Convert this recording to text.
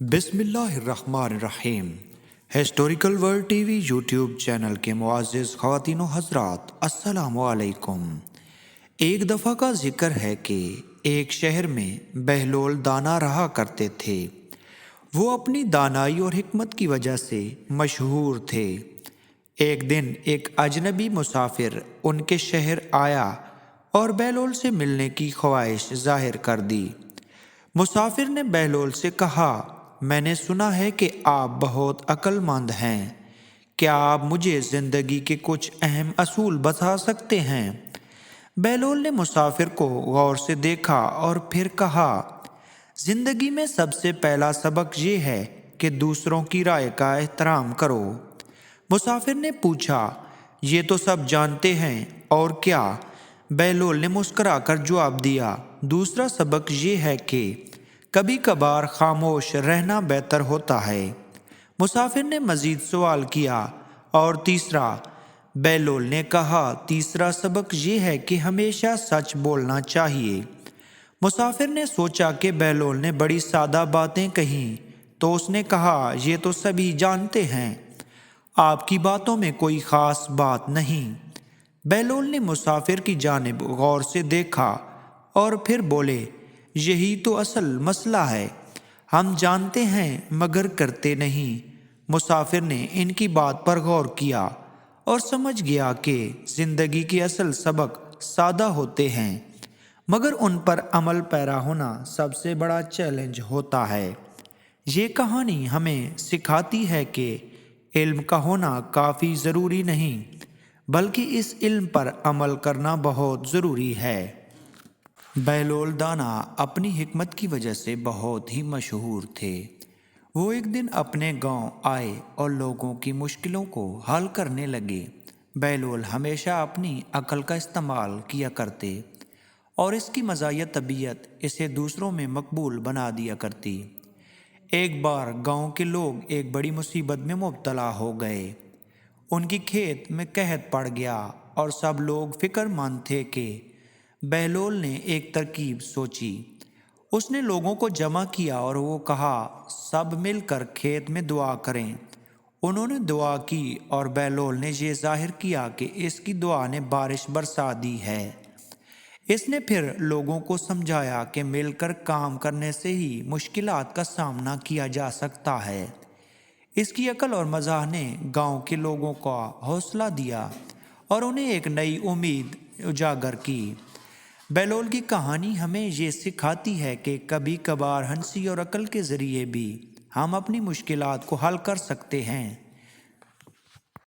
बिस्मिल्लाहिर्रहमानिर्रहीम। Historical world TV YouTube channel के मुआज़्ज़िज़ ख़वातीन व हज़रात, अस्सलामु अलैकुम। एक दफ़ा का जिक्र है कि एक शहर में बहलोल दाना रहा करते थे। वो अपनी दानाई और हिकमत की वजह से मशहूर थे। एक दिन एक अजनबी मुसाफिर उनके शहर आया और बहलोल से मिलने की ख्वाहिश जाहिर कर दी। मुसाफिर ने बहलोल से कहा, मैंने सुना है कि आप बहुत अक्लमंद हैं। क्या आप मुझे ज़िंदगी के कुछ अहम असूल बता सकते हैं? बहलोल ने मुसाफिर को गौर से देखा और फिर कहा, ज़िंदगी में सबसे पहला सबक ये है कि दूसरों की राय का एहतराम करो। मुसाफिर ने पूछा, ये तो सब जानते हैं, और क्या? बहलोल ने मुस्कुराकर जवाब दिया, दूसरा सबक ये है कि कभी कभार खामोश रहना बेहतर होता है। मुसाफिर ने मजीद सवाल किया, और तीसरा? बहलोल ने कहा, तीसरा सबक ये है कि हमेशा सच बोलना चाहिए। मुसाफिर ने सोचा कि बहलोल ने बड़ी सादा बातें कहीं, तो उसने कहा, ये तो सभी जानते हैं, आपकी बातों में कोई ख़ास बात नहीं। बहलोल ने मुसाफिर की जानिब गौर से देखा और फिर बोले, यही तो असल मसला है, हम जानते हैं मगर करते नहीं। मुसाफिर ने इनकी बात पर गौर किया और समझ गया कि ज़िंदगी के असल सबक सादा होते हैं, मगर उन पर अमल पैरा होना सबसे बड़ा चैलेंज होता है। ये कहानी हमें सिखाती है कि इल्म का होना काफ़ी ज़रूरी नहीं, बल्कि इस इल्म पर अमल करना बहुत ज़रूरी है। बहलोल दाना अपनी हिकमत की वजह से बहुत ही मशहूर थे। वो एक दिन अपने गांव आए और लोगों की मुश्किलों को हल करने लगे। बहलोल हमेशा अपनी अक्ल का इस्तेमाल किया करते और इसकी मज़ाहिया तबीयत इसे दूसरों में मकबूल बना दिया करती। एक बार गांव के लोग एक बड़ी मुसीबत में मुब्तला हो गए। उनकी खेत में कहत पड़ गया और सब लोग फिक्रमंद थे कि बहलोल ने एक तरकीब सोची। उसने लोगों को जमा किया और वो कहा, सब मिलकर खेत में दुआ करें। उन्होंने दुआ की और बहलोल ने ये जाहिर किया कि इसकी दुआ ने बारिश बरसा दी है। इसने फिर लोगों को समझाया कि मिलकर काम करने से ही मुश्किलात का सामना किया जा सकता है। इसकी अकल और मज़ाह ने गांव के लोगों का हौसला दिया और उन्हें एक नई उम्मीद उजागर की। बहलोल की कहानी हमें ये सिखाती है कि कभी कभार हंसी और अकल के ज़रिए भी हम अपनी मुश्किलात को हल कर सकते हैं।